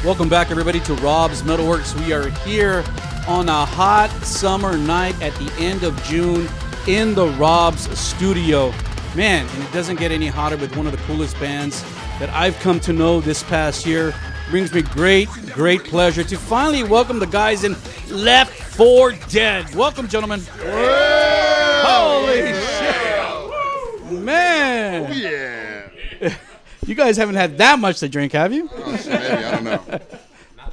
Welcome back, everybody, to Rob's MetalWorks. We are here on a hot summer night at the end of June in the Rob's Studio. Man, and it doesn't get any hotter with one of the coolest bands that I've come to know this past year. Brings me great pleasure to finally welcome the guys in Left 4 Dead. Welcome, gentlemen. Holy shit. Man. Oh, yeah. You guys haven't had that much to drink, have you? Oh, maybe, I don't know.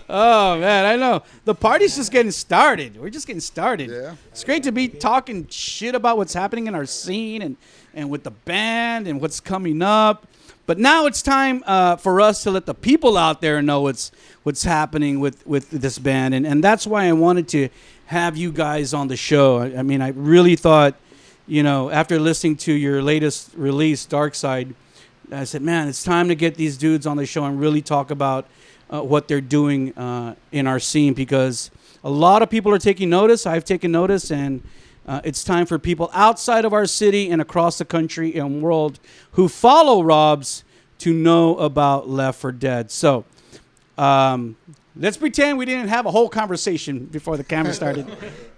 Oh, man, I know. The party's just getting started. We're just getting started. Yeah. It's great to be talking shit about what's happening in our scene and with the band and what's coming up. But now it's time for us to let the people out there know what's happening with this band. And that's why I wanted to have you guys on the show. I mean, I really thought, after listening to your latest release, Darkside, I said, man, it's time to get these dudes on the show and really talk about what they're doing in our scene, because a lot of people are taking notice. I've taken notice, and it's time for people outside of our city and across the country and world who follow Rob's to know about Left 4 Dead. So let's pretend we didn't have a whole conversation before the camera started,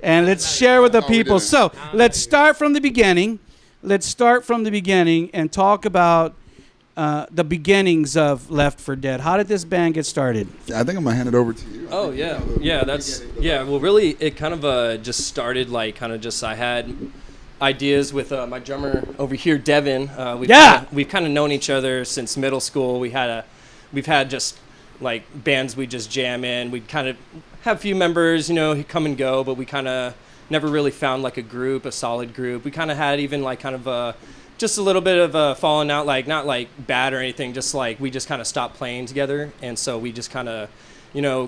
and let's share with the people. So let's start from the beginning. Let's start from the beginning and talk about the beginnings of Left 4 Dead. How did this band get started? I think I'm going to hand it over to you. Oh, yeah. Well, really, it kind of just started I had ideas with my drummer over here, Devon. We've kind of known each other since middle school. We've had just bands we just jam in. We'd kind of have a few members, come and go, but we kind of never really found a solid group. We kind of had even just a little bit of a falling out, not bad or anything, just we just kind of stopped playing together. And so we just kind of,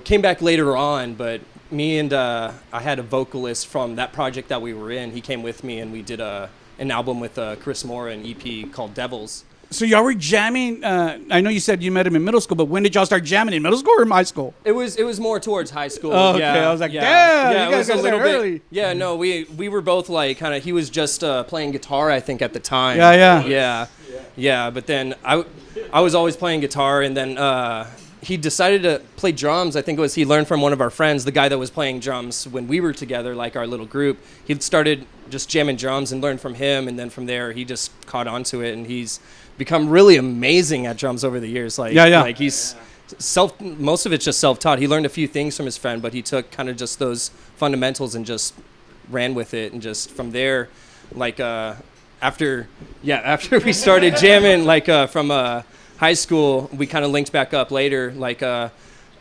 came back later on. But me and I had a vocalist from that project that we were in. He came with me, and we did an album with Chris Moore, an EP called Devils. So y'all were jamming. I know you said you met him in middle school, but when did y'all start jamming, in middle school or in high school? It was more towards high school. Oh, okay, yeah. I was like, damn, you guys got there early. Yeah, no, we were both he was just playing guitar, I think, at the time. Yeah. But then I was always playing guitar, and then he decided to play drums. I think it was he learned from one of our friends, the guy that was playing drums when we were together, our little group. He started just jamming drums and learned from him, and then from there he just caught on to it, and he's become really amazing at drums over the years. He's most of it's just self-taught. He learned a few things from his friend, but he took kind of just those fundamentals and just ran with it, and just from there, after we started jamming from high school, we kind of linked back up later.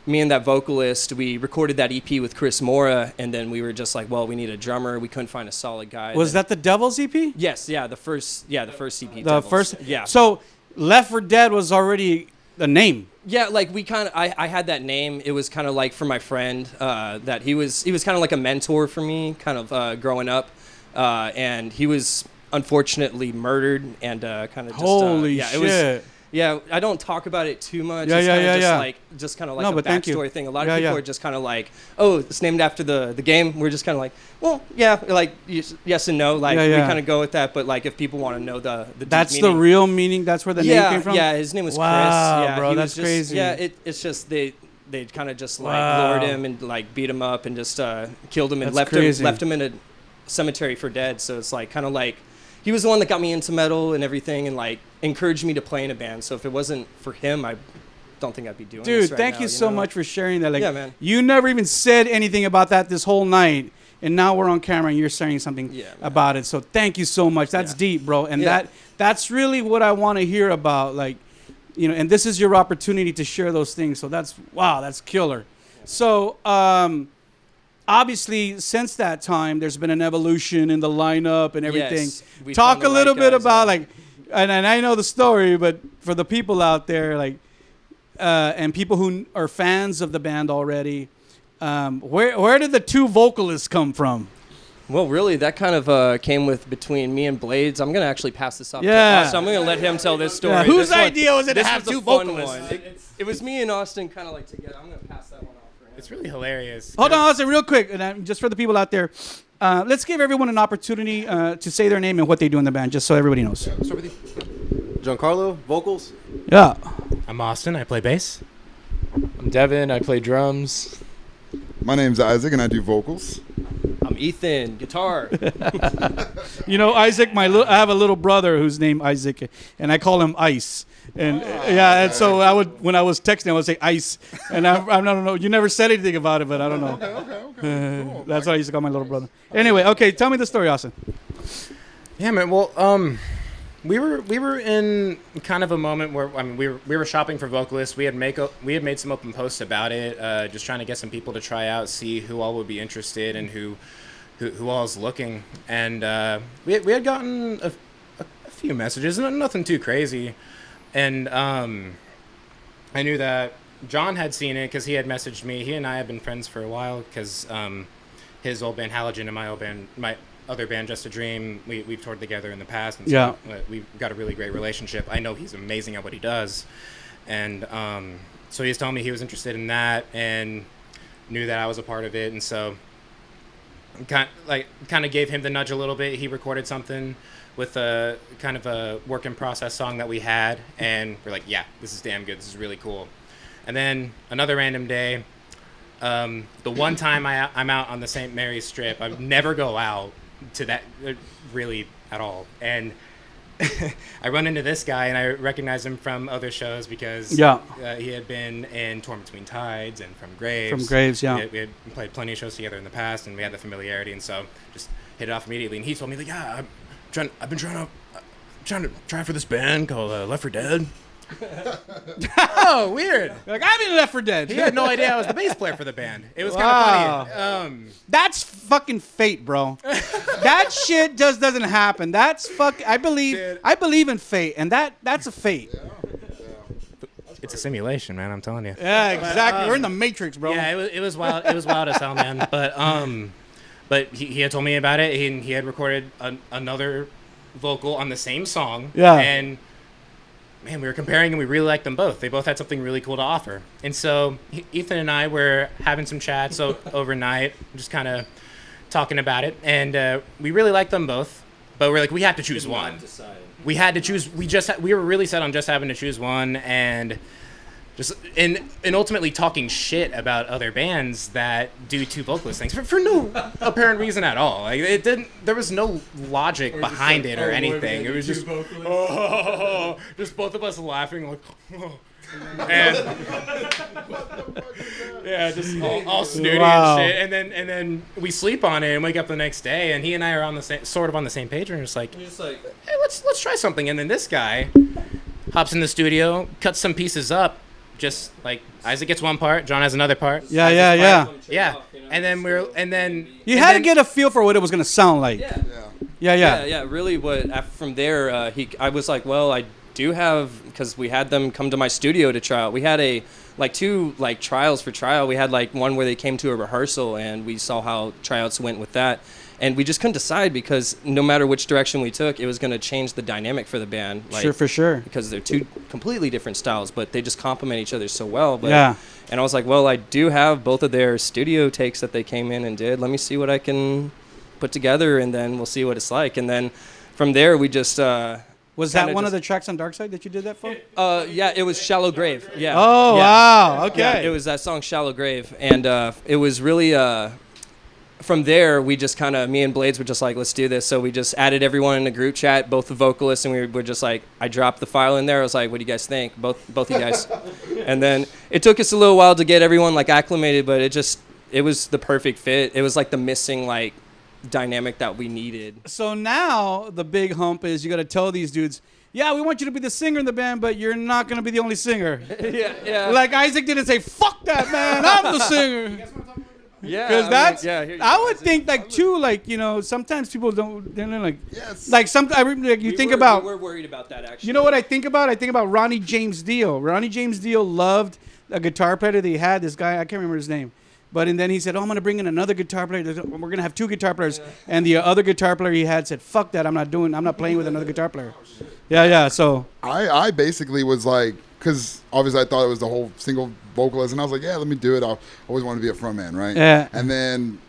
Me and that vocalist, we recorded that EP with Chris Moore, and then we were just we need a drummer. We couldn't find a solid guy. Was that the Devil's EP? Yes, the first EP. The Devils. first, yeah. So Left 4 Dead was already the name. Yeah, we kind of, I had that name. It was kind of for my friend, that he was kind of like a mentor for me, kind of growing up, and he was unfortunately murdered, and kind of just holy shit. It was, yeah, I don't talk about it too much. Just kind of no, a backstory thing. A lot of people are just kind of oh, it's named after the game. We're just kind of well, yeah, yes and no. We kind of go with that. But if people want to know the that's deep the meaning, real meaning. That's where the name came from. Yeah, his name was Chris. Wow, Yeah, bro, that's crazy. Yeah, it's just they kind of just lured him and beat him up and just killed him and left him in a cemetery for dead. So it's kind of he was the one that got me into metal and everything, and encouraged me to play in a band. So if it wasn't for him, I don't think I'd be doing this right thank now, you so much for sharing that. Yeah, man. You never even said anything about that this whole night, and now we're on camera and you're saying something about it. So thank you so much. That's deep, bro. And that's really what I want to hear about. And this is your opportunity to share those things. So that's killer. So obviously, since that time, there's been an evolution in the lineup and everything. Yes, talk a little bit about and I know the story, but for the people out there, and people who are fans of the band already, where did the two vocalists come from? Well, really, that kind of came between me and Blades. I'm gonna actually pass this off to Austin. I'm gonna let him tell this story. Yeah, whose idea was it to have two vocalists? It was me and Austin kind of together. I'm gonna pass that one off. It's really hilarious. Hold on, Austin, real quick, and just for the people out there, let's give everyone an opportunity to say their name and what they do in the band, just so everybody knows. Start with you. Giancarlo, vocals. Yeah. I'm Austin. I play bass. I'm Devon. I play drums. My name's Isaac, and I do vocals. I'm Ethan, guitar. You know, Isaac, I have a little brother who's named Isaac, and I call him Ice. And and so when I was texting, I would say Ice, and I don't know. You never said anything about it, but I don't know. Okay. Cool. That's what I used to call my little brother. Anyway, okay, tell me the story, Austin. Yeah, man. Well, we were in kind of a moment where we were shopping for vocalists. We had made some open posts about it, just trying to get some people to try out, see who all would be interested and who all is looking. And we had gotten a few messages, nothing too crazy. And I knew that John had seen it because he had messaged me. He and I have been friends for a while because his old band Halogen and my other band Just a Dream, we've toured together in the past, and so we've got a really great relationship. I know he's amazing at what he does, and so he was telling me he was interested in that and knew that I was a part of it, and so kind of gave him the nudge a little bit. He recorded something with a kind of a work in process song that we had, and we're like, yeah, this is damn good, this is really cool. And then another random day, the one time I'm out on the St. Mary's Strip, I never go out to that really at all, and I run into this guy and I recognize him from other shows because he had been in Torn Between Tides and From Graves. We had played plenty of shows together in the past, and we had the familiarity, and so just hit it off immediately. And he told me, like, yeah, I've been trying to try for this band called Left 4 Dead. Oh, weird. Like, I'm in Left 4 Dead. He had no idea I was the bass player for the band. It was kind of funny. That's fucking fate, bro. That shit just doesn't happen. That's I believe in fate, and that's a fate. It's a simulation, man. I'm telling you. Yeah, exactly. We're in the Matrix, bro. Yeah, it was wild. It was wild as hell, man. But he had told me about it. He had recorded another vocal on the same song. Yeah. And man, we were comparing, and we really liked them both. They both had something really cool to offer. And so Ethan and I were having some chats overnight, just kind of talking about it. And we really liked them both. But we're like, we have to choose one. We had to choose. We were really set on just having to choose one, and just and ultimately talking shit about other bands that do two vocalist things for no apparent reason at all. Like it didn't. There was no logic behind it or anything. It was just just both of us laughing like. And yeah, just all snooty and shit, and then we sleep on it and wake up the next day, and he and I are on the same page, and we're just like, hey, let's try something. And then this guy hops in the studio, cuts some pieces up, just like Isaac gets one part, John has another part. Yeah. And then you had to get a feel for what it was gonna sound like. Yeah. Really, from there, I was like, well, I do have, because we had them come to my studio to try out. We had two trials for trial. We had one where they came to a rehearsal, and we saw how tryouts went with that. And we just couldn't decide, because no matter which direction we took, it was going to change the dynamic for the band. For sure. Because they're two completely different styles, but they just complement each other so well. Yeah. And I was like, well, I do have both of their studio takes that they came in and did. Let me see what I can put together, and then we'll see what it's like. And then from there, we just... was that one of the tracks on Darkside that you did that for? Yeah, it was Shallow Grave. Yeah. Oh, yeah. Wow. Okay. Yeah, it was that song Shallow Grave. And it was really... from there, we just kind of, me and Blades were just like, let's do this. So we just added everyone in a group chat, both the vocalists, and we were just like, I dropped the file in there. I was like, what do you guys think? Both you guys. And then it took us a little while to get everyone acclimated, but it was the perfect fit. It was the missing dynamic that we needed. So now the big hump is you got to tell these dudes, yeah, we want you to be the singer in the band, but you're not going to be the only singer. Yeah. Like Isaac didn't say, fuck that, man, I'm the singer. Yeah, because I would think too, sometimes people don't. They're yes. Think about. We're worried about that actually. You know what I think about? I think about Ronnie James Dio. Ronnie James Dio loved a guitar player that he had. This guy, I can't remember his name, but then he said, "Oh, I'm gonna bring in another guitar player. We're gonna have two guitar players." Yeah. And the other guitar player he had said, "Fuck that! I'm not playing with another guitar player." Yeah. So I basically was like, because obviously I thought it was the whole single vocalist, and I was like, yeah, let me do it. I always wanted to be a frontman, right? Yeah. And then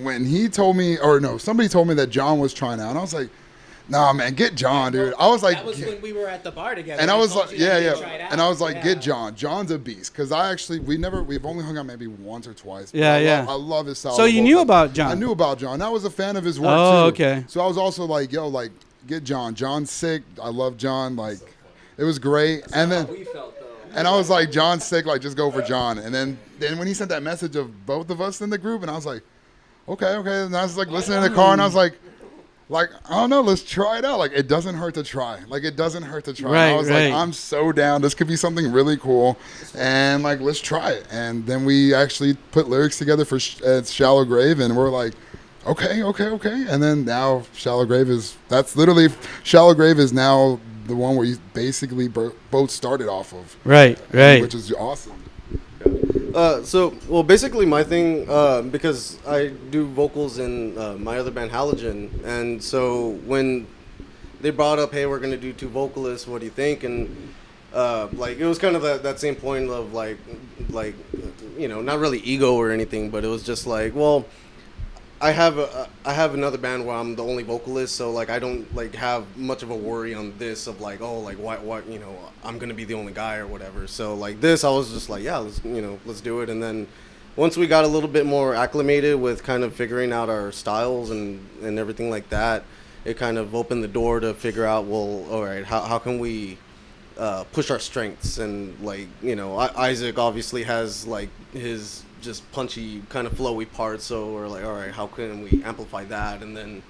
when he told me, or no, somebody told me that John was trying out, and I was like, Nah, man, get John, dude. I was like, that was when we were at the bar together. and I was like, yeah. And I was like, Yeah. get John. John's a beast. Because we've only hung out maybe once or twice. But I love his style. So you knew about John? I knew about John. I was a fan of his work too. Okay. So I was also like, yo, like, get John. John's sick. I love John. Like, it was great. And then, and I was like, John's sick. Like, just go for John. And then when he sent that message of both of us in the group, and I was like, okay. And I was like listening in the car, and I was like, I don't know, let's try it out. Like, it doesn't hurt to try. Like, it doesn't hurt to try. Right, And I was right. like, I'm so down. This could be something really cool. And, like, let's try it. And then we actually put lyrics together for Shallow Grave, and we're like, okay. And then now Shallow Grave is now the one where you basically both started off of. Right. Which is awesome. Basically my thing, because I do vocals in my other band, Halogen, and so when they brought up, hey, we're going to do 2 vocalists, what do you think? And, it was kind of that same point of, not really ego or anything, but it was just like, well, I have another band where I'm the only vocalist, so I don't have much of a worry on this of what I'm gonna be the only guy or whatever. So this, I was just like, yeah, let's do it. And then once we got a little bit more acclimated with kind of figuring out our styles and everything like that, it kind of opened the door to figure out, well, all right, how can we push our strengths? And Isaac obviously has his just punchy kind of flowy parts, so we're like, all right, how can we amplify that? And then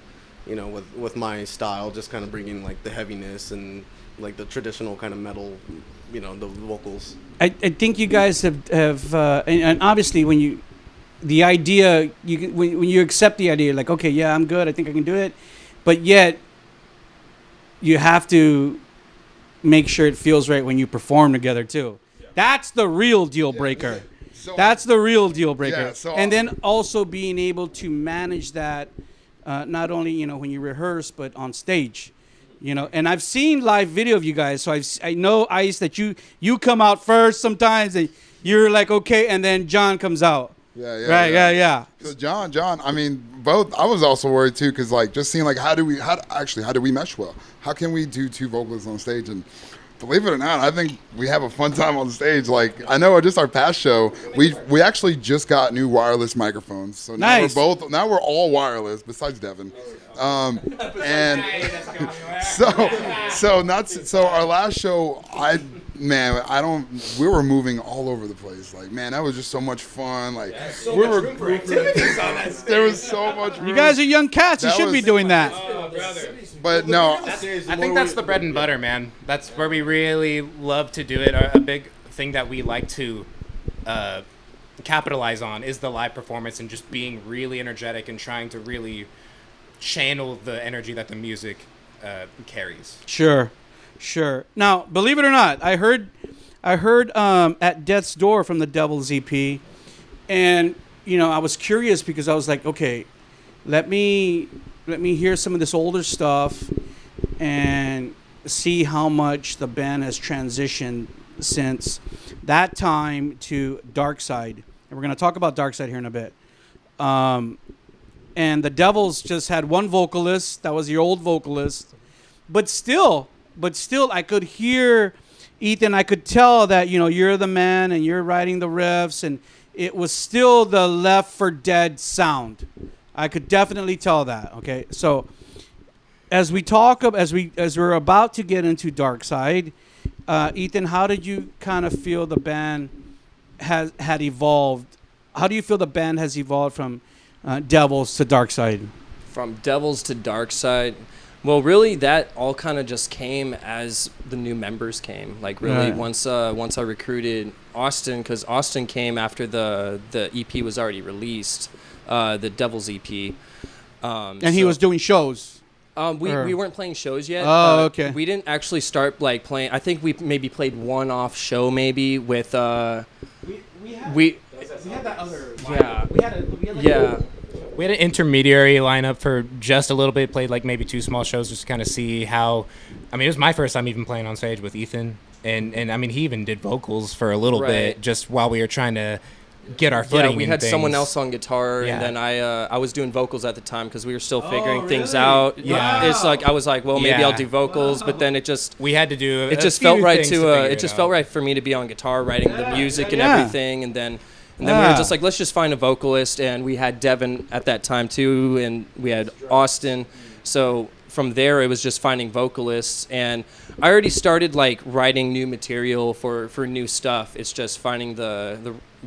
with my style, just kind of bringing the heaviness and the traditional kind of metal, the vocals. I think you guys have and obviously when you accept the idea, like, okay, yeah, I'm good, I think I can do it, but yet you have to make sure it feels right when you perform together too. That's the real deal breaker. That's the real deal breaker. And then also being able to manage that, not only when you rehearse, but on stage. And I've seen live video of you guys, so I know, Ice, that you come out first sometimes, and you're like, okay, and then John comes out. Yeah. So John, I mean, both. I was also worried too, because just seeing how do we mesh well? How can we do 2 vocalists on stage? And believe it or not, I think we have a fun time on stage. I know just our past show, we actually just got new wireless microphones. So now we're all wireless besides Devon. And so our last show, we were moving all over the place. That was just so much fun. We were there was so much room. You guys are young cats. You should be doing that. But no, I think that's the bread and butter, man. That's where we really love to do it. A big thing that we like to capitalize on is the live performance and just being really energetic and trying to really channel the energy that the music carries. Sure. Now, believe it or not, I heard at Death's Door from the Devil's EP, and I was curious because I was like, okay, let me hear some of this older stuff and see how much the band has transitioned since that time to Darkside. And we're going to talk about Darkside here in a bit. And the Devils just had one vocalist. That was the old vocalist. But still, I could hear, Ethan, I could tell that, you're the man and you're writing the riffs. And it was still the Left 4 Dead sound. I could definitely tell that. Okay, so as we're about to get into Darkside, Ethan, how did you kind of feel the band had evolved? How do you feel the band has evolved from Devils to Darkside? From Devils to Darkside, well, really that all kind of just came as the new members came. Right. Once I recruited Austin, because Austin came after the EP was already released. The Devil's EP. And he was doing shows. We weren't playing shows yet. Oh, okay. We didn't actually start playing. I think we maybe played one off show maybe with. We had that other. Yeah. We had an intermediary lineup for just a little bit. Played maybe 2 small shows just to kind of see how. I mean, it was my first time even playing on stage with Ethan, and I mean he even did vocals for a little bit just while we were trying to get our footing. Yeah, we had someone else on guitar, and then I was doing vocals at the time because we were still figuring things out. Yeah, it's like I was like, well, maybe I'll do vocals, but then it had to do. It just felt right felt right for me to be on guitar, writing the music and everything, and then we were just like, let's just find a vocalist, and we had Devon at that time too, and we had Austin. So from there, it was just finding vocalists, and I already started like writing new material for new stuff. It's just finding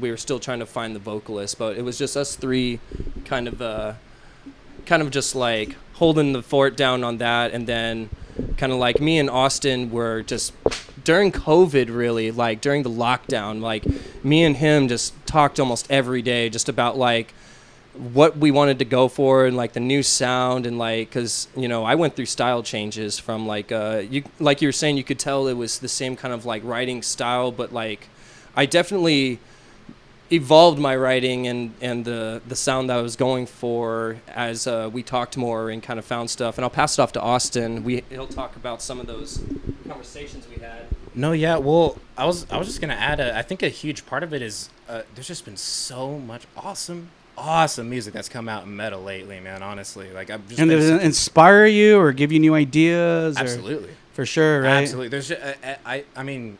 we were still trying to find the vocalist, but it was just us three kind of just like holding the fort down on that. And then kind of like me and Austin were just during COVID, really, like during the lockdown, like me and him just talked almost every day just about like what we wanted to go for and like the new sound, and like because I went through style changes from like you were saying, you could tell it was the same kind of like writing style, but like I definitely evolved my writing and the sound that I was going for as we talked more and kind of found stuff. And I'll pass it off to Austin. He'll talk about some of those conversations we had. No, yeah. Well, I was just gonna add. I think a huge part of it is there's just been so much awesome music that's come out in metal lately, man. Honestly, like I've just. And does it inspire you or give you new ideas? Absolutely. For sure, right? Absolutely. There's just, I mean,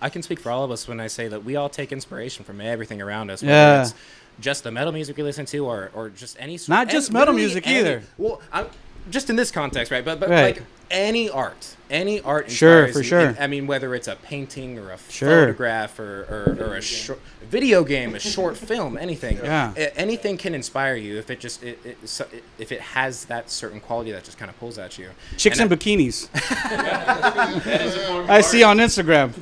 I can speak for all of us when I say that we all take inspiration from everything around us. Whether it's just the metal music we listen to, or just any. Not just metal music either. Well, just in this context, right? But right. Like any art. Sure, for sure. I mean, whether it's a painting or a photograph or a short video game, a short film, anything. Yeah. Anything can inspire you if it just if it has that certain quality that just kind of pulls at you. Chicks in bikinis. I see on Instagram.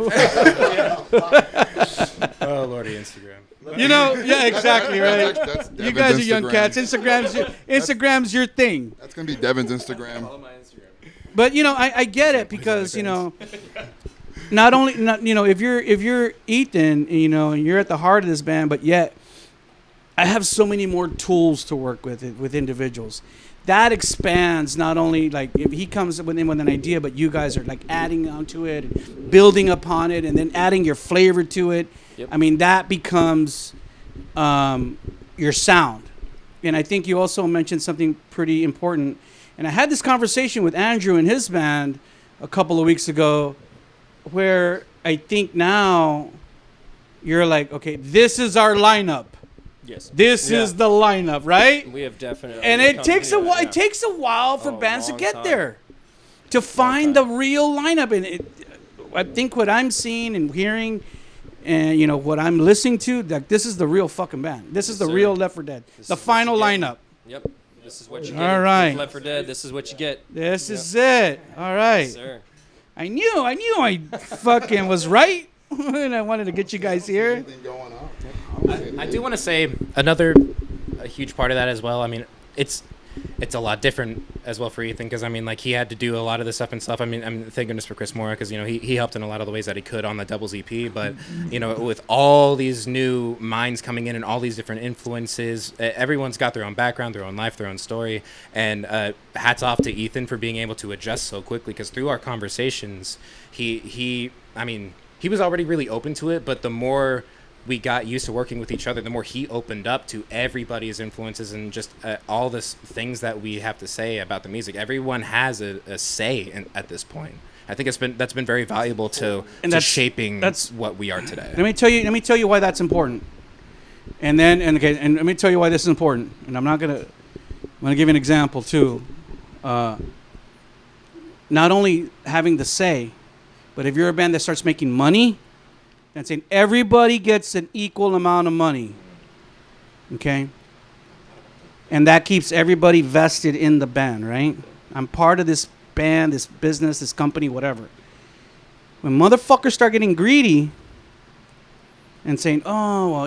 Oh Lordy, Instagram. Yeah, exactly, right. That's you guys are young Instagram. cats. Instagram's your thing. That's gonna be Devon's Instagram. Follow my Instagram. But I get it because not only if you're Ethan, and you're at the heart of this band, but yet I have so many more tools to work with individuals. That expands not only like if he comes with an idea, but you guys are like adding onto it, building upon it, and then adding your flavor to it. Yep. I mean, that becomes your sound. And I think you also mentioned something pretty important. And I had this conversation with Andrew and his band a couple of weeks ago where I think now you're like, okay, this is our lineup. Yes. This is the lineup, right? We have definitely. And it takes a while. It takes a while for bands to get there, to find the real lineup. And I think what I'm seeing and hearing, and what I'm listening to, like this is the real fucking band. This is the real Left 4 Dead. The final lineup. Yep. This is what you get. All right. Left 4 Dead. This is what you get. This is it. All right. Yes, sir. I knew I fucking was right. And I wanted to get you guys here. Anything going on? I do want to say a huge part of that as well. I mean, it's a lot different as well for Ethan because I mean, like he had to do a lot of this stuff himself. I mean, I'm thank goodness for Chris Mora because he helped in a lot of the ways that he could on the Doubles EP. But with all these new minds coming in and all these different influences, everyone's got their own background, their own life, their own story. And hats off to Ethan for being able to adjust so quickly because through our conversations, he was already really open to it, but the more we got used to working with each other, the more he opened up to everybody's influences and just all the things that we have to say about the music. Everyone has a say at this point. I think that's been very valuable to shaping what we are today. Let me tell you why that's important. And let me tell you why this is important. And I'm gonna give you an example too. Not only having the say, but if you're a band that starts making money, and saying everybody gets an equal amount of money, okay? And that keeps everybody vested in the band, right? I'm part of this band, this business, this company, whatever. When motherfuckers start getting greedy and saying, oh, well,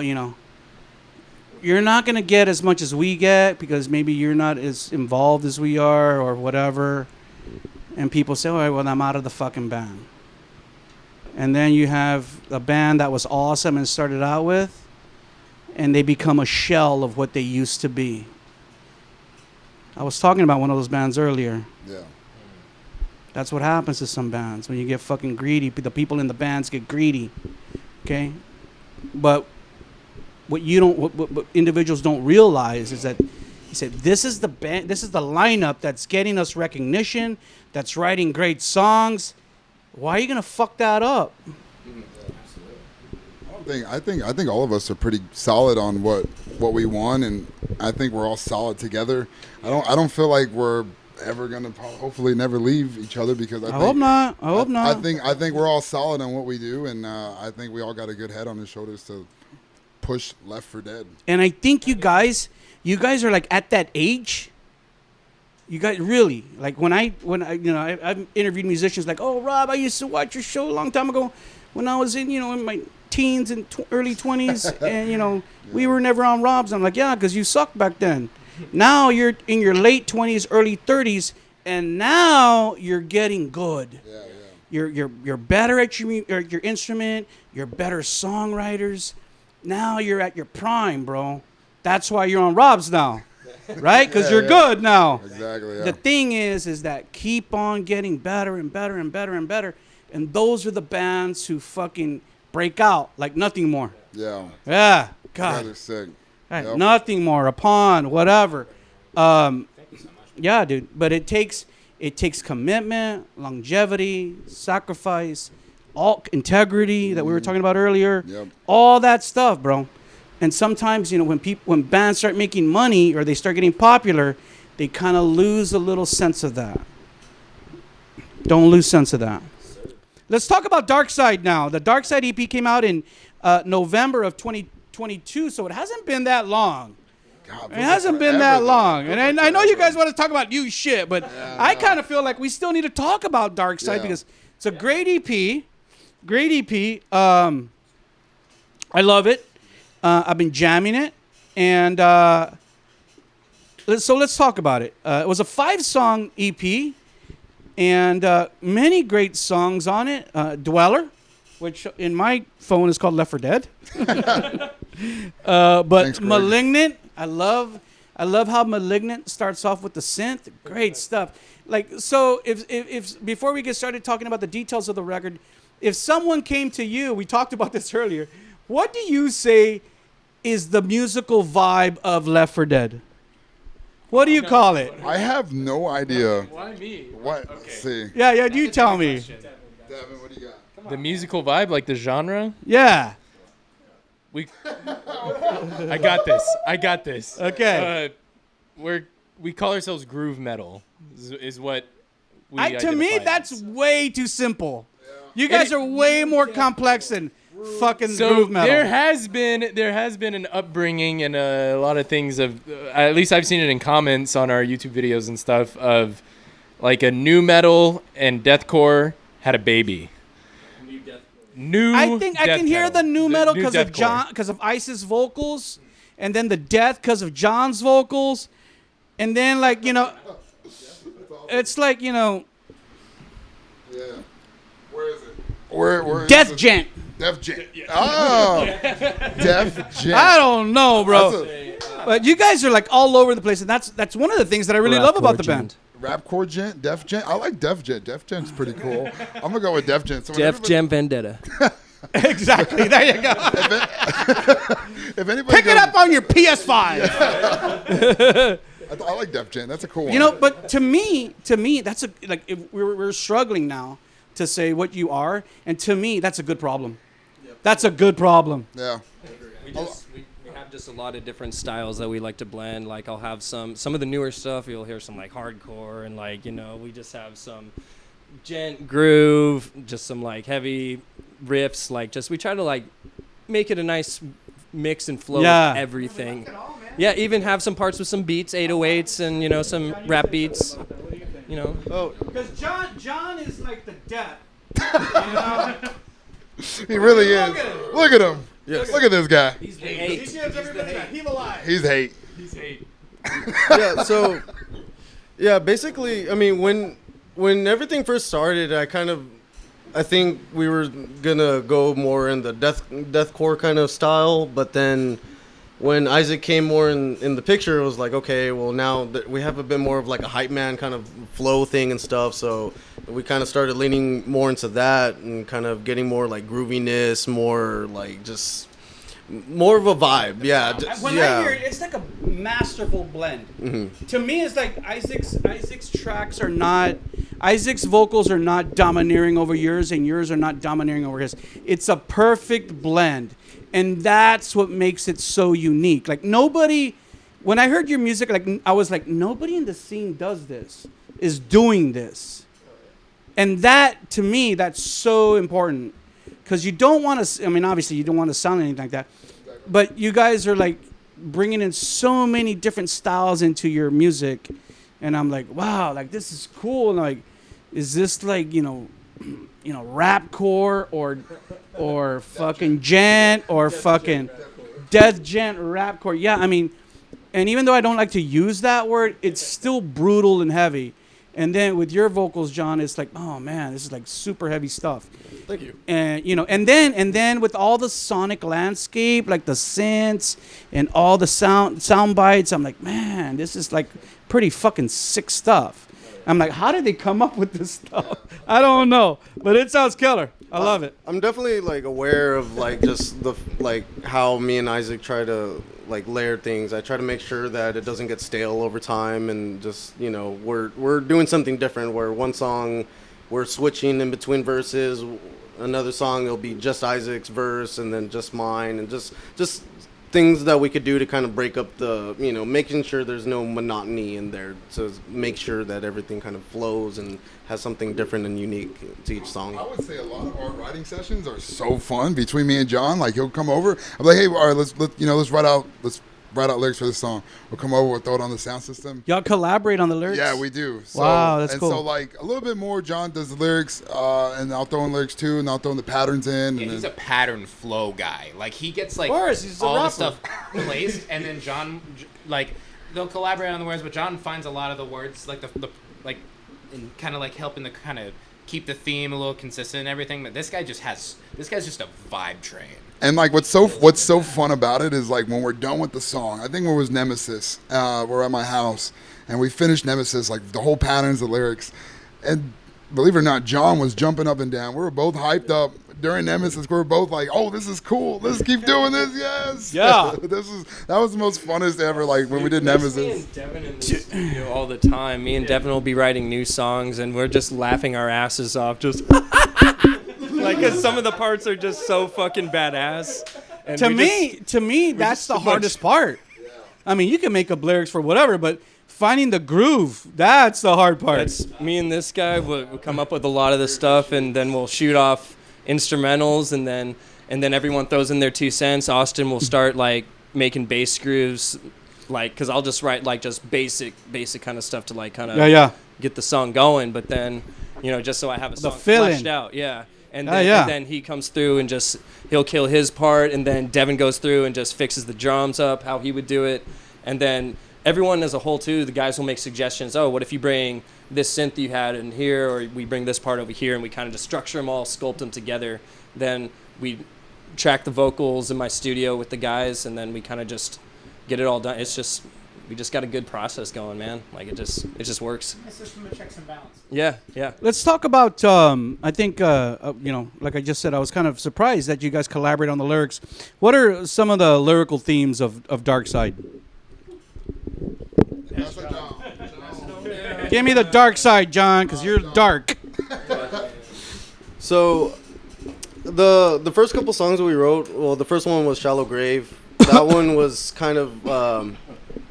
you're not going to get as much as we get because maybe you're not as involved as we are or whatever. And people say, all right, well, I'm out of the fucking band. And then you have a band that was awesome and started out with, and they become a shell of what they used to be. I was talking about one of those bands earlier. Yeah. That's what happens to some bands. When you get fucking greedy, the people in the bands get greedy. Okay? But what you don't, what individuals don't realize is that he said, this is the band, this is the lineup that's getting us recognition, that's writing great songs. Why are you gonna fuck that up? I think all of us are pretty solid on what we want, and I think we're all solid together. I don't feel like we're ever gonna hopefully never leave each other, because I hope not. I hope not. I think we're all solid on what we do, and I think we all got a good head on the shoulders to push Left for Dead. And I think you guys are like at that age. You guys really like when I I've interviewed musicians like, oh Rob, I used to watch your show a long time ago when I was in my teens and early 20s, and we were never on Rob's. I'm like, yeah, because you sucked back then. Now you're in your late 20s, early 30s, and now you're getting good. Yeah. You're better at your instrument. You're better songwriters. Now you're at your prime, bro. That's why you're on Rob's now, right? Because you're good now. Exactly. Yeah. The thing is that keep on getting better and better and better and better, and those are the bands who fucking break out like Nothing More. Yeah. Yeah. God. They're sick. Right. Yep. Nothing More, Upon, whatever. Yeah, dude. But it takes commitment, longevity, sacrifice, all integrity that we were talking about earlier. Yep. All that stuff, bro. And sometimes, when bands start making money or they start getting popular, they kind of lose a little sense of that. Don't lose sense of that. Let's talk about Darkside now. The Darkside EP came out in November of 2022, so it hasn't been that long. God, it hasn't been that long. And I know you guys want to talk about new shit, but I kind of feel like we still need to talk about Darkside because it's a great EP. Great EP. I love it. I've been jamming it. And so let's talk about it. It was a 5-song EP. And many great songs on it. Dweller, which in my phone is called Left for Dead. But Thanks, Malignant, I love how Malignant starts off with the synth. Great stuff. Like, so if before we get started talking about the details of the record, if someone came to you, we talked about this earlier, what do you say is the musical vibe of Left for Dead? What do you call it? I have no idea. Why me? What? Okay. See. Yeah, you tell me. Devin, what do you got? The musical vibe, like the genre? Yeah. I got this. Okay. We call ourselves groove metal. Is what we To me, identify that's as. way too simple. You guys are way more complex than fucking So groove metal. there has been an upbringing and a lot of things of at least I've seen it in comments on our YouTube videos and stuff of like a nu metal and deathcore had a baby. I think I can hear the nu metal because of deathcore. because of Ice's vocals, and then the death because of John's vocals, and then it's like Yeah. Where is it? Where is Death it? Djent. Def Djent. Oh. Def Djent. I don't know, bro. But you guys are like all over the place, and that's one of the things that I really love about the band. Rapcore Djent, Def Djent. I like Def Djent. Def Djent's pretty cool. I'm gonna go with Def Djent. So Def Jam Vendetta. Exactly. There you go. If anybody Pick it up on your PS5. I like Def Djent. That's a cool one. But to me, that's if we're struggling now to say what you are, and to me, that's a good problem. Yep. That's a good problem. Yeah. We have just a lot of different styles that we like to blend. Like I'll have some of the newer stuff. You'll hear some like hardcore and we just have some gent groove, just some like heavy riffs. We try to make it a nice mix and flow of everything. Yeah, even have some parts with some beats, 808s, and some rap beats. Oh, because John is like the death. he really is. Look at him. Yes. Look at this guy. He's the hate. He gives everybody that. He's alive. He's hate. Yeah, so basically, I mean, when everything first started, I think we were gonna go more in the deathcore kind of style, but then when Isaac came more in the picture, it was like, okay, well now that we have a bit more of like a hype man kind of flow thing and stuff, so we kind of started leaning more into that and kind of getting more like grooviness, more like just more of a vibe. Yeah. When I hear it, it's like a masterful blend. Mm-hmm. To me, it's like Isaac's tracks are not. Isaac's vocals are not domineering over yours, and yours are not domineering over his. It's a perfect blend, and that's what makes it so unique. Like nobody, when I heard your music, like I was like, nobody in the scene does this, is doing this, and that to me, that's so important, because you don't want to. I mean, obviously, you don't want to sound anything like that, but you guys are like bringing in so many different styles into your music. And I'm like, wow, like this is cool. And like, is this like, rapcore or fucking djent or fucking death djent rapcore? Yeah, I mean, and even though I don't like to use that word, it's still brutal and heavy. And then with your vocals, John, it's like, oh man, this is like super heavy stuff. Thank you. And and then with all the sonic landscape, like the synths and all the sound bites, I'm like, man, this is like pretty fucking sick stuff. I'm like, how did they come up with this stuff? I don't know, but it sounds killer. I love it. I'm definitely like aware of like just the like how me and Isaac try to like layer things. I try to make sure that it doesn't get stale over time, and just we're doing something different. Where one song we're switching in between verses, another song it'll be just Isaac's verse and then just mine, and just things that we could do to kind of break up the making sure there's no monotony in there, to make sure that everything kind of flows and has something different and unique to each song. I would say a lot of our writing sessions are so fun between me and John. Like he'll come over, I'm like, hey, all right, let's write out lyrics for this song. We'll come over, we'll throw it on the sound system. Y'all collaborate on the lyrics? Yeah, we do. So, wow, that's cool. So like a little bit more, John does the lyrics, and I'll throw in lyrics too, and I'll throw in the patterns in. Yeah, he's a pattern flow guy. Like he gets like he's all the stuff placed, and then John, like they'll collaborate on the words, but John finds a lot of the words, like the like, and kind of like helping to kind of keep the theme a little consistent and everything. But this guy's just a vibe train. And like what's so fun about it is like when we're done with the song, I think it was Nemesis, we're at my house and we finished Nemesis, like the whole patterns, the lyrics, and believe it or not, John was jumping up and down. We were both hyped up during Nemesis. We were both like, oh, this is cool, let's keep doing this. Yes. Yeah. that was the most funnest ever, like when we did Nemesis. Me and Devon in the studio all the time. Me and Devon will be writing new songs and we're just laughing our asses off, just like, because some of the parts are just so fucking badass. And to me, that's the hardest part. Yeah. I mean, you can make up lyrics for whatever, but finding the groove, that's the hard part. That's me and this guy will come up with a lot of this stuff, and then we'll shoot off instrumentals, and then everyone throws in their 2 cents. Austin will start like making bass grooves, like, because I'll just write like just basic kind of stuff to like kind of get the song going, but then just so I have a song fleshed out. Yeah. And then he comes through and just he'll kill his part, and then Devon goes through and just fixes the drums up how he would do it, and then everyone as a whole too, the guys will make suggestions. Oh, what if you bring this synth you had in here, or we bring this part over here, and we kind of just structure them all, sculpt them together. Then we track the vocals in my studio with the guys, and then we kind of just get it all done. We just got a good process going, man. Like it just works. A system of checks and balance. Yeah. Let's talk about. I think like I just said, I was kind of surprised that you guys collaborate on the lyrics. What are some of the lyrical themes of Darkside? Give me the dark side, John, because you're dark. So, the first couple songs that we wrote, well, the first one was Shallow Grave. That one was kind of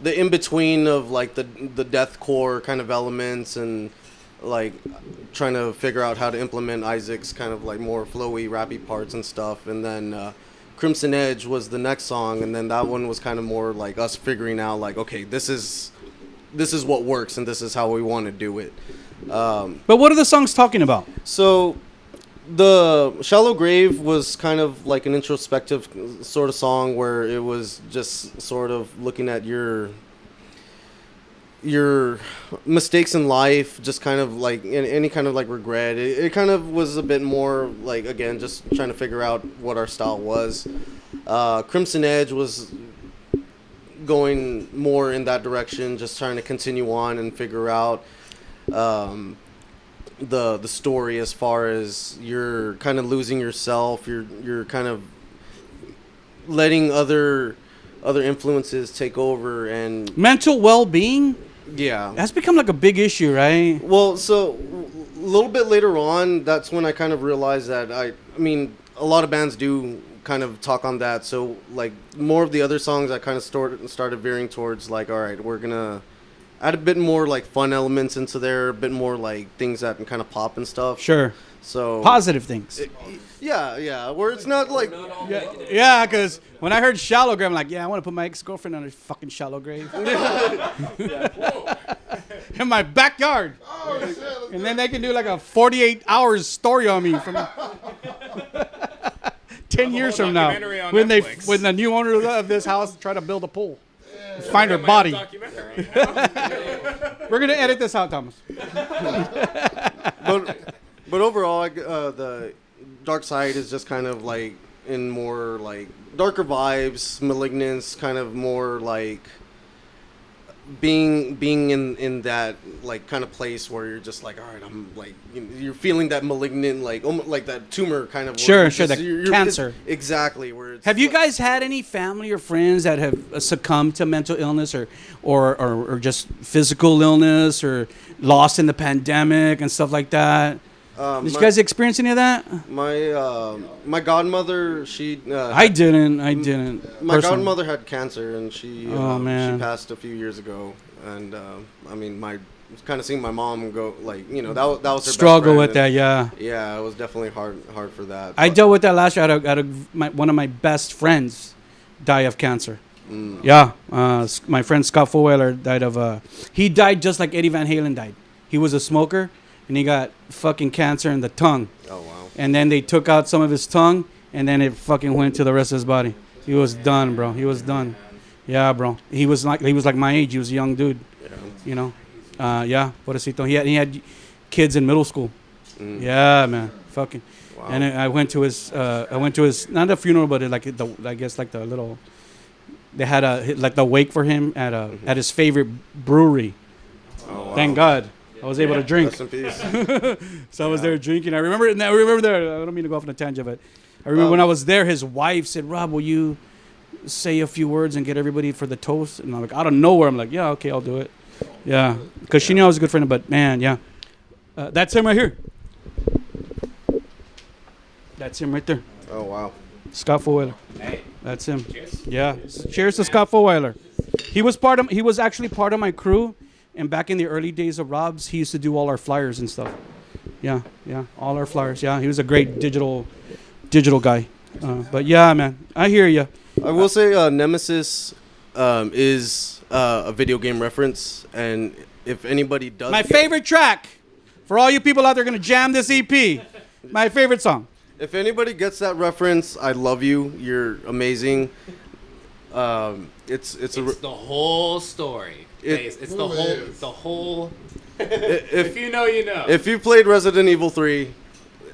the in-between of like the deathcore kind of elements, and like trying to figure out how to implement Isaac's kind of like more flowy, rappy parts and stuff. And then Crimson Edge was the next song, and then that one was kind of more like us figuring out like, okay, this is what works, and this is how we want to do it. But what are the songs talking about? So the Shallow Grave was kind of like an introspective sort of song, where it was just sort of looking at your mistakes in life, just kind of like any kind of like regret. It kind of was a bit more like, again, just trying to figure out what our style was. Crimson Edge was going more in that direction, just trying to continue on and figure out the story, as far as you're kind of losing yourself, you're kind of letting other influences take over and mental well-being. Yeah, that's become like a big issue, right? Well, so a little bit later on, that's when I kind of realized that I mean, a lot of bands do kind of talk on that. So like more of the other songs, I kind of started veering towards like, all right, we're gonna add a bit more like fun elements into there, a bit more like things that can kind of pop and stuff. Sure. So positive things. Yeah, where it's not like yeah, because when I heard shallow grave, I'm like, yeah, I want to put my ex-girlfriend on a fucking shallow grave in my backyard, and then they can do like a 48 hours story on me from 10 years from now when the new owner of this house try to build a pool, find her body. We're gonna edit this out, Thomas. But overall, the Darkside is just kind of like in more like darker vibes, Malignance, kind of more like being in that like kind of place where you're just like, all right, I'm like, you're feeling that malignant, like almost like that tumor kind of. Sure, that cancer. Exactly. Where have you guys had any family or friends that have succumbed to mental illness or just physical illness or lost in the pandemic and stuff like that? Did you guys experience any of that? My godmother, she. I didn't. My godmother had cancer, and she man. She passed a few years ago, and I mean, kind of seeing my mom go, like, you know, that was her struggle best with that, yeah. Yeah, it was definitely hard for that. I dealt with that last year. One of my best friends die of cancer. Yeah, my friend Scott Fulweiler died of. He died just like Eddie Van Halen died. He was a smoker. And he got fucking cancer in the tongue. Oh, wow. And then they took out some of his tongue, and then it fucking went to the rest of his body. He was done, bro. He was done. Yeah, bro. He was like my age. He was a young dude. Yeah. You know? Yeah. Pobrecito. He had kids in middle school. Yeah, man. Fucking. Wow. And I went to his not a funeral, but like the little. They had the wake for him at his favorite brewery. Oh, wow. Thank God. I was able to drink. Rest in peace. So I was there drinking. I remember there. I don't mean to go off on a tangent, but I remember when I was there, his wife said, "Rob, will you say a few words and get everybody for the toast?" And I'm like, out of nowhere, I'm like, "Yeah, okay, I'll do it." Yeah, because she knew I was a good friend. But man, yeah, that's him right here. That's him right there. Oh wow, Scott Fulweiler. Hey, that's him. Cheers. Yeah, cheers to Scott Fulweiler. He was actually part of my crew. And back in the early days of Rob's, he used to do all our flyers and stuff. Yeah, all our flyers. Yeah, he was a great digital guy. But yeah, man, I hear you. I will say Nemesis is a video game reference, and if anybody does, my favorite track for all you people out there going to jam this EP. My favorite song. If anybody gets that reference, I love you. You're amazing. It's the whole story. It's the whole. If you know, you know. If you played Resident Evil 3,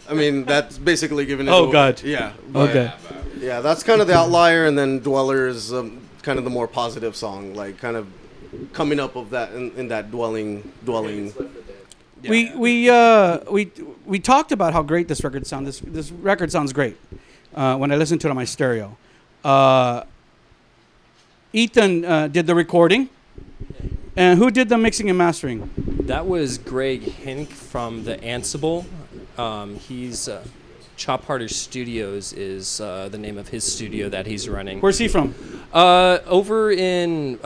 I mean, that's basically giving it. Oh God. Yeah. Okay. Yeah, that's kind of the outlier, and then Dweller is kind of the more positive song, like kind of coming up of that in that dwelling. Yeah. We talked about how great this record sounds. This record sounds great when I listen to it on my stereo. Ethan did the recording. And who did the mixing and mastering? That was Greg Hink from the Ansible. He's Chop Harder Studios is the name of his studio that he's running. Where's he from? Over in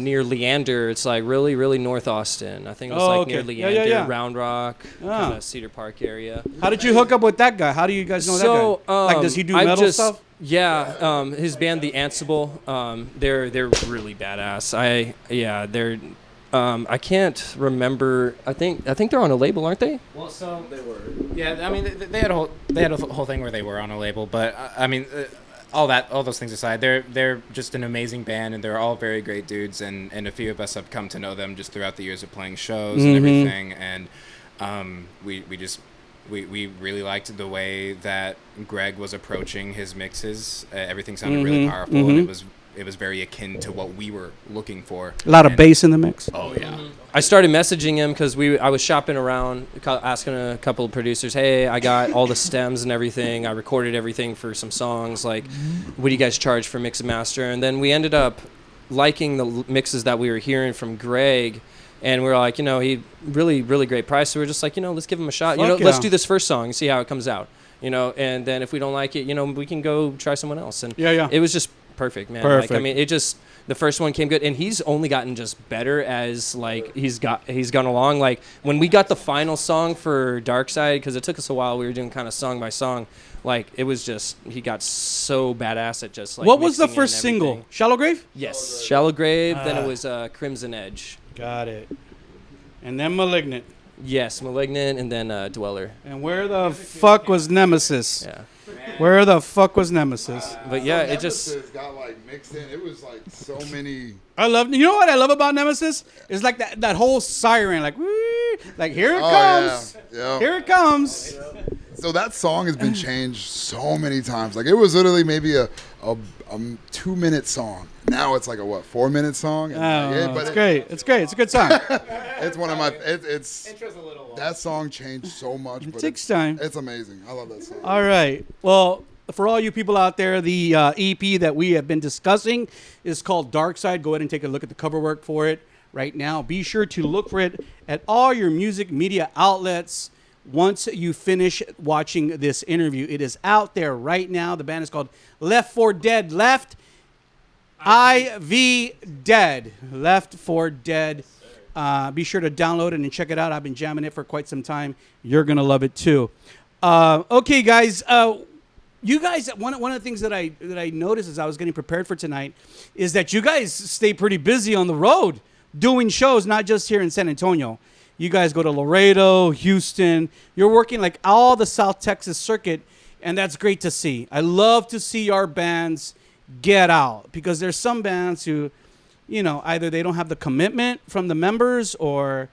near Leander. It's like really north Austin. I think it was near Leander, yeah. Round Rock, kind of Cedar Park area. How did you hook up with that guy? How do you guys know that guy? Like, does he do metal stuff? Yeah, his band, The Ansible, they're really badass. They're I can't remember. I think they're on a label, aren't they? Well, so they were. Yeah, I mean they had a whole thing where they were on a label, but I mean all those things aside, they're just an amazing band, and they're all very great dudes, and a few of us have come to know them just throughout the years of playing shows and everything, and we really liked the way that Greg was approaching his mixes. Everything sounded really powerful, and it was very akin to what we were looking for. A lot of bass in the mix. Oh yeah. I started messaging him because I was shopping around, asking a couple of producers, hey, I got all the stems and everything. I recorded everything for some songs. Like, what do you guys charge for mix and master? And then we ended up liking the mixes that we were hearing from Greg. And we were like, he really, really great price. So we're just like, let's give him a shot. Let's do this first song and see how it comes out. And then if we don't like it, we can go try someone else. And it was just perfect, man. Perfect. Like, the first one came good, and he's only gotten just better as like he's gone along. Like when we got the final song for Darkside, because it took us a while, we were doing kind of song by song. Like it was just he got so badass at just like. What was the first single? Shallow Grave? Yes, Shallow Grave. Then it was Crimson Edge. Got it. And then Malignant. Yes, Malignant, and then Dweller. And where the fuck was Nemesis? Yeah. Where the fuck was Nemesis? But yeah, it just got like mixed in. It was like so many. You know what I love about Nemesis? It's like that whole siren, like, woo, like here it comes. Yeah. Here it comes. So that song has been changed so many times. Like it was literally maybe a 2-minute song. Now it's like a 4-minute song. It's great. It's great. It's a good song. It's one of my. It's that song changed so much. It takes time. It's amazing. I love that song. All right. Well, for all you people out there, the EP that we have been discussing is called Darkside. Go ahead and take a look at the cover work for it right now. Be sure to look for it at all your music media outlets. Once you finish watching this interview, it is out there right now. The band is called Left 4 Dead. Left IV Dead. Left 4 Dead. Be sure to download it and check it out. I've been jamming it for quite some time. You're going to love it too. Okay, guys. You guys, one of the things that I noticed as I was getting prepared for tonight is that you guys stay pretty busy on the road doing shows, not just here in San Antonio. You guys go to Laredo, Houston. You're working like all the South Texas circuit, and that's great to see. I love to see our bands get out because there's some bands who, either they don't have the commitment from the members or,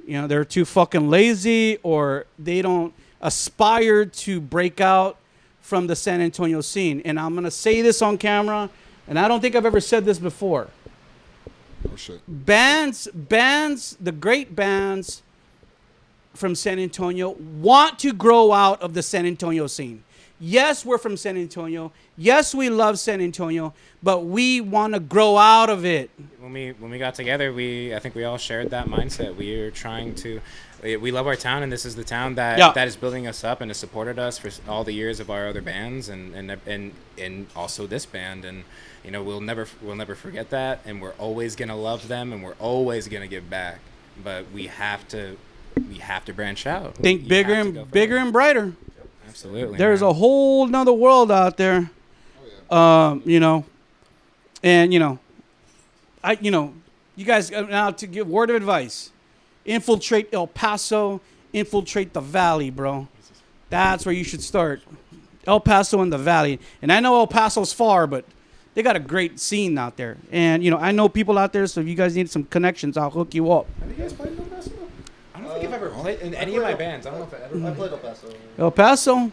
they're too fucking lazy or they don't aspire to break out from the San Antonio scene. And I'm going to say this on camera, and I don't think I've ever said this before. Oh, shit. Bands, the great bands from San Antonio want to grow out of the San Antonio scene. Yes, we're from San Antonio. Yes, we love San Antonio, but we want to grow out of it. When we got together, I think we all shared that mindset. We are trying to. We love our town, and this is the town that is building us up and has supported us for all the years of our other bands, and also this band. And we'll never forget that, and we're always gonna love them, and we're always gonna give back. But we have to branch out. Think bigger and brighter. Absolutely. There's a whole nother world out there. And you guys now to give word of advice. Infiltrate El Paso, infiltrate the Valley, bro. That's where you should start. El Paso and the Valley. And I know El Paso's far, but they got a great scene out there. And, I know people out there, so if you guys need some connections, I'll hook you up. Have you guys played in El Paso? I don't think I've ever played in any of my bands. I don't know if I played El Paso. El Paso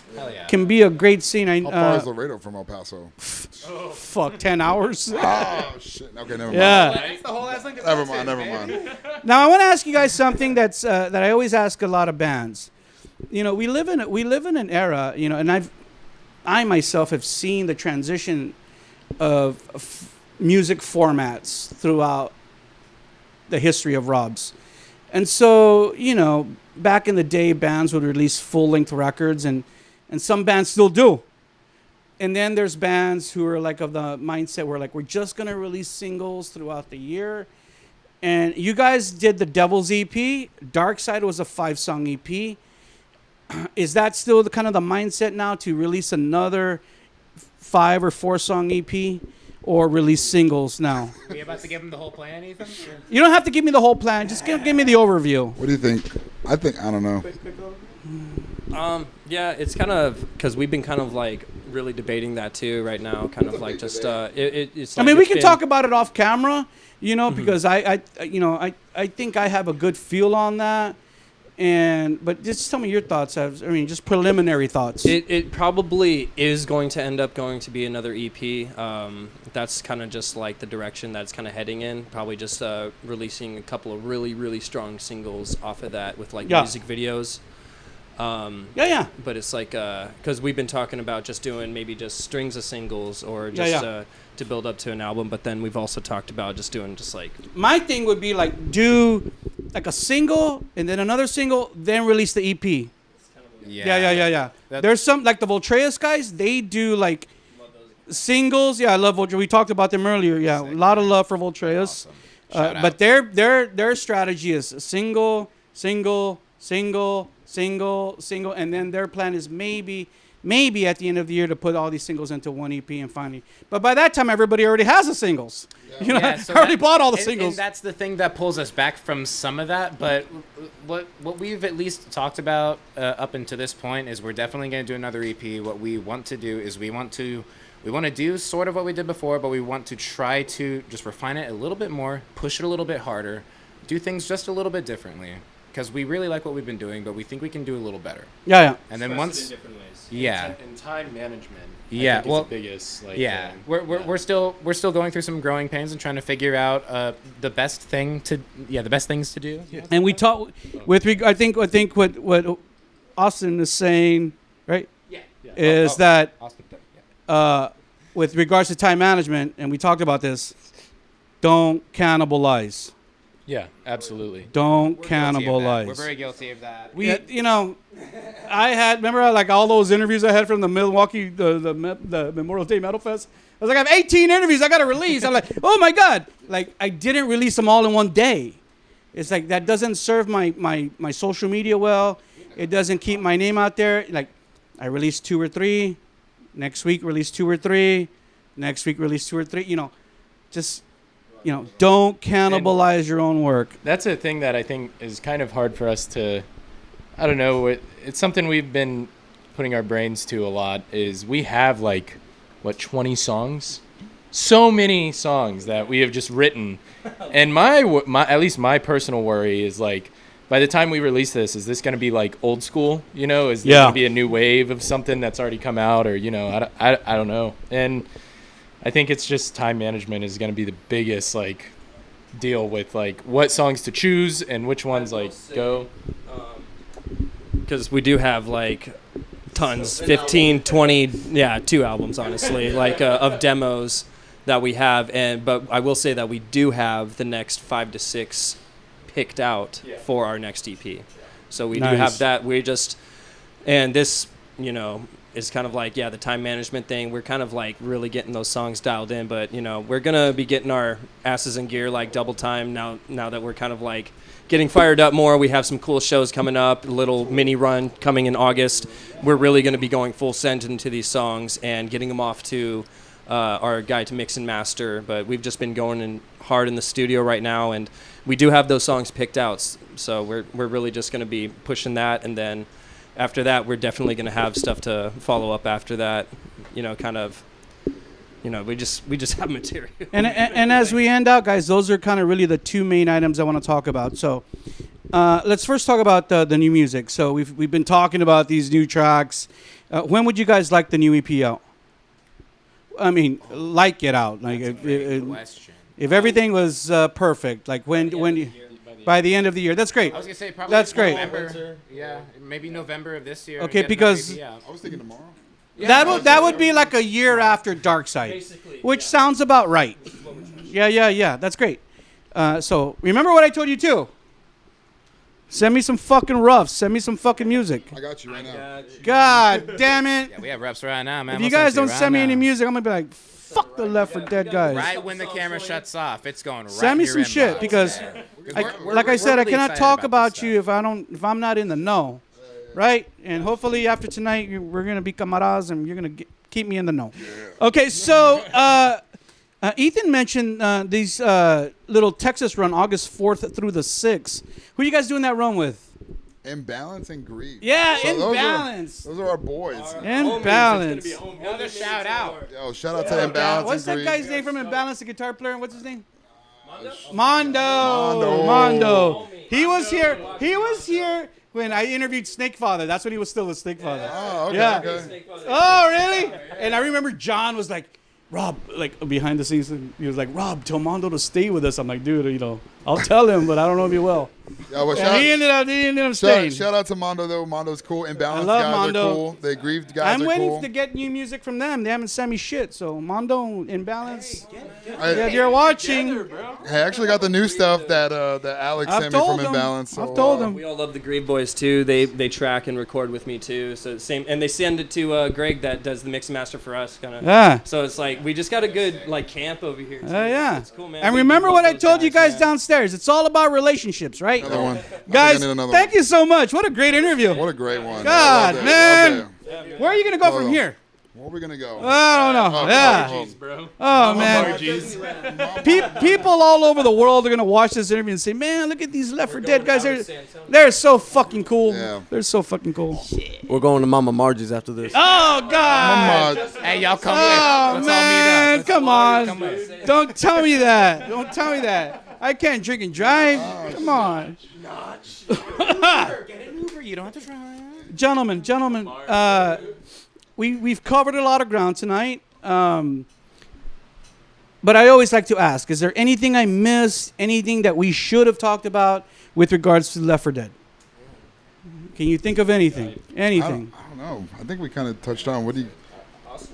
can be a great scene. How far is Laredo from El Paso? Fuck, 10 hours. Oh, shit. Okay, never mind. Yeah. That's the whole ass thing. Never mind. Now I want to ask you guys something that I always ask a lot of bands. We live in an era, and I myself have seen the transition of music formats throughout the history of Rob's. And so, back in the day, bands would release full-length records, and some bands still do. And then there's bands who are like of the mindset where like we're just going to release singles throughout the year. And you guys did the Devil's EP. Darkside was a 5-song EP. Is that still the kind of the mindset now to release another 5 or 4-song EP or release singles now? Are you about to give him the whole plan, Ethan? You don't have to give me the whole plan. Just give me the overview. What do you think? I don't know. Yeah, it's kind of because we've been kind of like really debating that too right now. Kind of like just it's. Like we can talk about it off camera, because I think I have a good feel on that. But just tell me your thoughts. I mean, just preliminary thoughts. It probably is going to end up going to be another EP. That's kind of just like the direction that's kind of heading in. Probably just releasing a couple of really, really strong singles off of that with like music videos. But it's like, because we've been talking about just doing maybe just strings of singles or just to build up to an album. But then we've also talked about just doing just like. My thing would be like do like a single and then another single, then release the EP. Yeah. There's some like the Voltreas guys. They do like singles. Yeah, I love Voltreas. We talked about them earlier. Yeah, a lot of love for Voltreas. Awesome. But their strategy is single, and then their plan is maybe at the end of the year to put all these singles into one EP and finally. But by that time, everybody already has the singles. You know, So already bought all the singles. And that's the thing that pulls us back from some of that. But what we've at least talked about up until this point is we're definitely going to do another EP. What we want to do is we want to do sort of what we did before, but we want to try to just refine it a little bit more, push it a little bit harder, do things just a little bit differently. Because we really like what we've been doing, but we think we can do a little better. Yeah. And then Express it in different ways. And time management. I think is the biggest. Thing. We're still going through some growing pains and trying to figure out the best things to do. Yeah. And we talk with I think what Austin is saying, right? Yeah. Is that with regards to time management, and we talked about this, don't cannibalize. Yeah, absolutely. Don't cannibalize. We're very guilty of that. I had, remember like all those interviews I had from the Milwaukee, the Memorial Day Metal Fest? I was like, I have 18 interviews I got to release. I'm like, oh my God. Like, I didn't release them all in one day. It's like, that doesn't serve my social media well. It doesn't keep my name out there. Like, I released 2 or 3. Next week, release 2 or 3. Next week, release 2 or 3. Don't cannibalize your own work. That's a thing that I think is kind of hard for us to, I don't know, it's something we've been putting our brains to a lot, is we have 20 songs? So many songs that we have just written. And my at least my personal worry is by the time we release this, is this going to be old school? Is there going to be a new wave of something that's already come out, or, I don't know. And I think it's just time management is going to be the biggest deal with what songs to choose and which ones go. Because we do have tons, 15, 20, 2 albums honestly, of demos that we have, but I will say that we do have the next 5 to 6 picked out for our next EP. So we do have that. And this, is kind of the time management thing. We're kind of really getting those songs dialed in, but we're gonna be getting our asses in gear double time now that we're kind of getting fired up more. We have some cool shows coming up, a little mini run coming in August. We're really gonna be going full send into these songs and getting them off to our guy to mix and master. But we've just been going in hard in the studio right now, and we do have those songs picked out. So we're really just gonna be pushing that, and then after that, we're definitely going to have stuff to follow up after that, we just have material. And as we end out, guys, those are kind of really the 2 main items I want to talk about. So let's first talk about the new music. So we've been talking about these new tracks. When would you guys like the new EP out? I mean, it out. If everything was perfect, when by the end of the year. That's great. I was going to say probably that's great. November. Yeah, maybe November of this year. Okay, because I was thinking tomorrow. That would be a year after Darkside, which sounds about right. Yeah. That's great. So remember what I told you too. Send me some fucking roughs. Send me some fucking music. I got you right now. God damn it. Yeah, we have reps right now, man. If you guys don't send me any music, I'm going to be like, fuck the Left for Dead guys. Right when the camera shuts off, it's going right. Send me some shit because, like I said, I cannot talk about you if I'm not in the know, right? And hopefully after tonight we're gonna be camaradas and you're gonna keep me in the know. Okay, so Ethan mentioned these little Texas run August 4th through the 6th. Who are you guys doing that run with? Imbalance and Greed. Yeah, Imbalance. Those are our boys. Imbalance. Another shout out. Yo, shout out to Imbalance. What's and that Greed. guy's name from Imbalance, the guitar player? What's his name? Mondo. He was here. He was here when I interviewed Snakefather. That's when he was still with Snakefather. Oh, okay. Yeah. Okay. Oh, really? And I remember John was like, Rob, like behind the scenes, he was like, Rob, tell Mondo to stay with us. I'm like, dude, you know, I'll tell him, but I don't know if he will. Yeah, well, And he ended up staying. shout out to Mondo though. Mondo's cool. Imbalanced I love guys Mondo. are cool. The Aggrieved guys I'm are waiting cool. to get new music from them. They haven't sent me shit. So Mondo, Imbalance. I, Yeah, if you're watching, I actually got the new stuff that Alex I've sent me from told him. Imbalance. So, I've told him. We all love the Grieve Boys too. They track and record with me too. So same, and they send it to Greg that does the mix and master for us, kind of. Yeah. So it's like we just got a good like camp over here. Too. Yeah. It's cool, man. And We remember love what I those told you guys man. downstairs. It's all about relationships, right? Another one. Guys, I need another thank one. you so much. What a great interview. What a great one. God, I love man. that. Where are you going to go Hold from on. here? Where are we gonna go? I don't know. Oh, Yeah. oh, bro. Oh, man. Margie's. People all over the world are going to watch this interview and say, man, look at these Left 4 Dead guys. They're so fucking cool. Yeah. They're so fucking cool. We're going to Mama Margie's after this. Oh, God. Hey, y'all come Oh, with. Let's man. all meet up. Come Come on. with. Don't tell me that. Don't tell me that. I can't drink and drive. Come on. Get an Uber. You don't have to drive. Gentlemen, we've covered a lot of ground tonight. But I always like to ask, is there anything I missed, anything that we should have talked about with regards to Left 4 Dead? Can you think of anything? Anything? I don't know. I think we kind of touched on. What do you?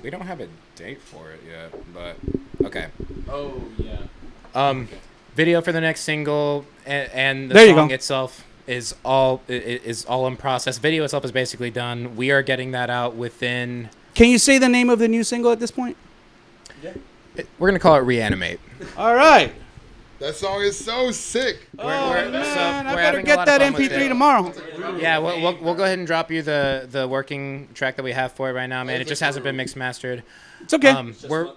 We don't have a date for it yet, but okay. Oh yeah. Video for the next single and the There you song go. itself is all in process. Video itself is basically done. We are getting that out within. Can you say the name of the new single at this point? We're gonna call it Reanimate. All right. That song is so sick. Oh, man, I we're better having a get lot of that fun with MP3 it. tomorrow. Yeah, we'll go ahead and drop you the working track that we have for it right now, man. It just hasn't been mixed mastered. It's okay. We're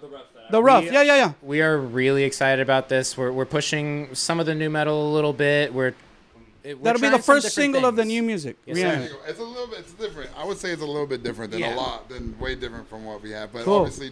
The rough. Yeah. we are really excited about this. We're pushing some of the new metal a little bit. We're That'll be trying the some first different single of the things. new music. Yes, Yeah. sir. It's a little bit. It's different. I would say it's a little bit different than Yeah. a lot, than way different from what we have. But Cool. obviously,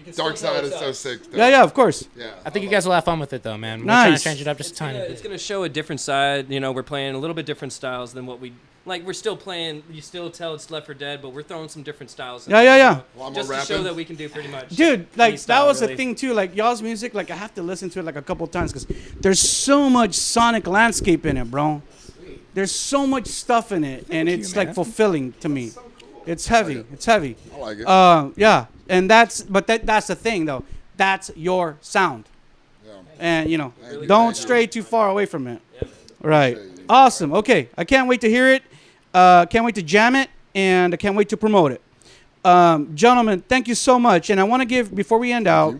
Darkside is so sick. Though. Yeah, of course. Yeah. I think you guys will have fun with it though, man. We're trying Nice. to change it up just a tiny It's bit. gonna show a different side. You know, we're playing a little bit different styles than what we like. We're still playing. You still tell it's Left 4 Dead, but we're throwing some different styles. in Yeah. there, Yeah. you know, A lot more just to show rapping. that we can do pretty much. Dude, like any style, that was really. the thing too. Like y'all's music, like I have to listen to it like a couple times because there's so much sonic landscape in it, bro. There's so much stuff in it, and it's like fulfilling to me. It's heavy. It's heavy. I like it. Yeah, and that's the thing though. That's your sound, Yeah. and you know, Thank you. don't stray too far away from it. Right. Appreciate you. Awesome. Okay, I can't wait to hear it. Can't wait to jam it, and I can't wait to promote it. Gentlemen, thank you so much. And I want to give, before we end out,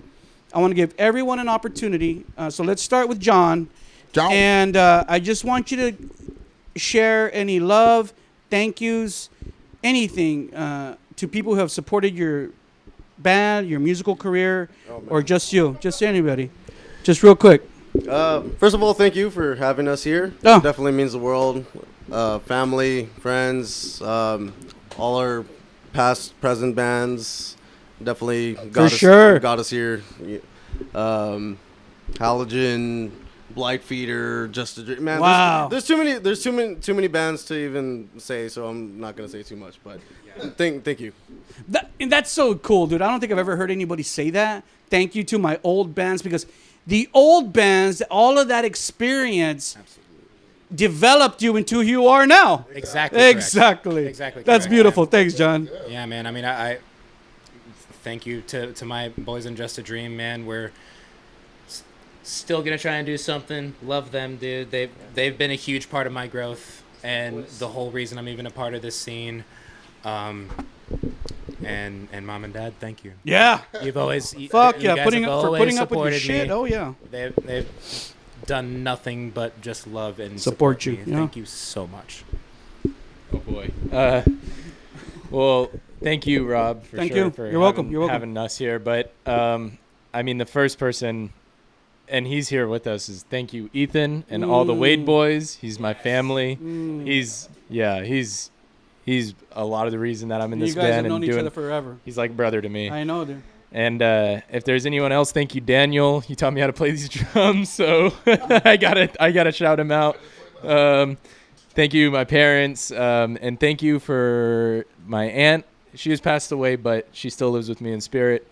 I want to give everyone an opportunity. So let's start with John. John. And I just want you to share any love, thank yous, anything to people who have supported your band, your musical career, or just you, just anybody. Just real quick. First of all, thank you for having us here. Oh. Definitely means the world. Family, friends, all our past, present bands definitely got us here. Halogen, Blight Feeder, Just a Dream. Man, Wow. there's too many bands to even say, so I'm not gonna say too much. But thank you. And that's so cool, dude. I don't think I've ever heard anybody say that. Thank you to my old bands, because the old bands, all of that experience developed you into who you are now. Exactly. correct. Exactly. Exactly That's correct. beautiful. Thanks, John. Yeah, man. I mean, I thank you to my boys in Just a Dream, man. We're still gonna try and do something. Love them, dude. They've been a huge part of my growth and the whole reason I'm even a part of this scene. And mom and dad, thank you. Yeah. You've always Fuck you yeah. guys Putting have up for always putting up with your supported shit. me. Oh yeah. They've done nothing but just love and Support you, me. yeah. Thank you so much. Oh boy. Well, thank you, Rob. For Thank sure, you. For You're welcome. having- You're welcome. having us here. But I mean, the first person, and he's here with us, is thank you, Ethan, and all the Wade boys. He's my family. He's a lot of the reason that I'm in You this guys have band known and each doing. other forever. He's like brother to me. I know, dude. And if there's anyone else, thank you, Daniel. You taught me how to play these drums, so I gotta shout him out. Thank you, my parents, and thank you for my aunt. She has passed away, but she still lives with me in spirit.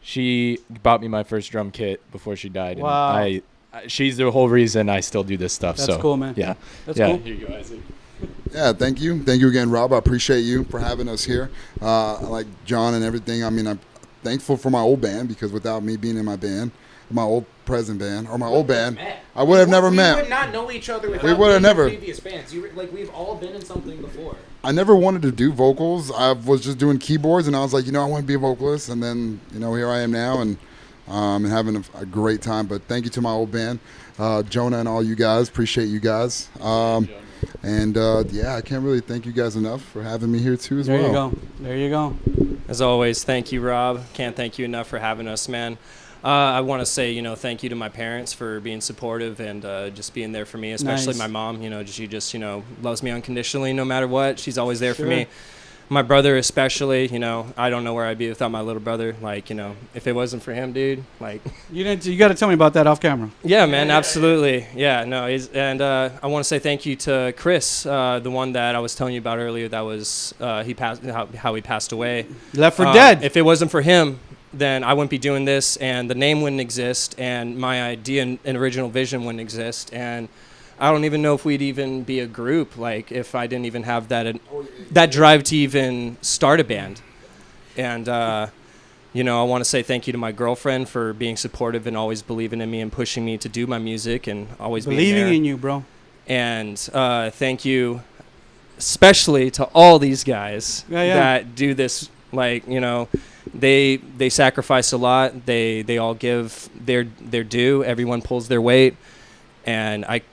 She bought me my first drum kit before she died. Wow. And she's the whole reason I still do this stuff. That's cool, man. Yeah. That's cool. Here you go, Isaac. Yeah, thank you. Thank you again, Rob. I appreciate you for having us here. Like John and everything. I mean, I'm thankful for my old band, because without me being in my band, my old present band, or my old band, I would have never met. We would not know each other without We would have never. previous bands. We've all been in something before. I never wanted to do vocals. I was just doing keyboards, and I was like, I want to be a vocalist. And then, here I am now, and having a great time. But thank you to my old band, Jonah and all you guys. Appreciate you guys. And I can't really thank you guys enough for having me here too as well. There you go. As always, thank you, Rob. Can't thank you enough for having us, man. I want to say, thank you to my parents for being supportive and just being there for me, especially my mom. She just, loves me unconditionally no matter what. She's always there for me. My brother especially, I don't know where I'd be without my little brother. Like, if it wasn't for him, dude, like. You got to tell me about that off camera. Yeah, man, absolutely. Yeah, no, I want to say thank you to Chris, the one that I was telling you about earlier. That was how he passed away. Left for dead. If it wasn't for him, then I wouldn't be doing this, and the name wouldn't exist, and my idea and original vision wouldn't exist, and I don't even know if we'd even be a group, like, if I didn't even have that drive to even start a band. And, I want to say thank you to my girlfriend for being supportive and always believing in me and pushing me to do my music and always believing being there. in you, bro. And thank you especially to all these guys that do this, like, they sacrifice a lot. They all give their due. Everyone pulls their weight. And I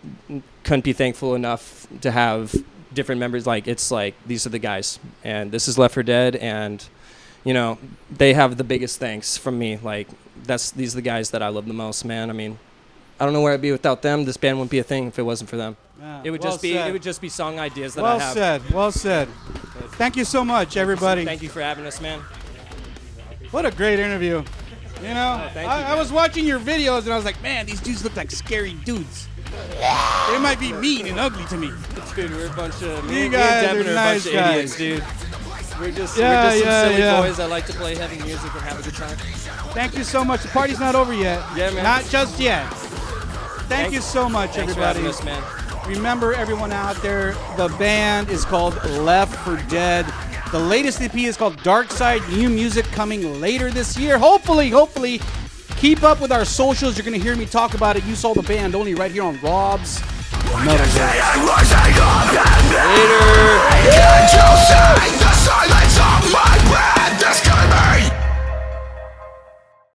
couldn't be thankful enough to have different members. Like, it's like, these are the guys. And this is Left for Dead. And, they have the biggest thanks from me. Like, these are the guys that I love the most, man. I mean, I don't know where I'd be without them. This band wouldn't be a thing if it wasn't for them. Yeah, it would just be song ideas that I have. Well said. Thank you so much, everybody. Thank you for having us, man. What a great interview. I was watching your videos and I was like, man, these dudes look like scary dudes. They might be mean and ugly to me. Dude, we're a bunch of you guys are nice bunch guys. of idiots, dude. We're just some silly boys that like to play heavy music and have a good time. Thank you so much. The party's not over yet. Yeah, man. Not just yet. Thank you so much, Thanks everybody. for having us, man. Remember, everyone out there, the band is called Left for Dead. The latest EP is called Darkside. New music coming later this year. Hopefully. Keep up with our socials. You're going to hear me talk about it. You saw the band only right here on Rob's MetalWorks. Later.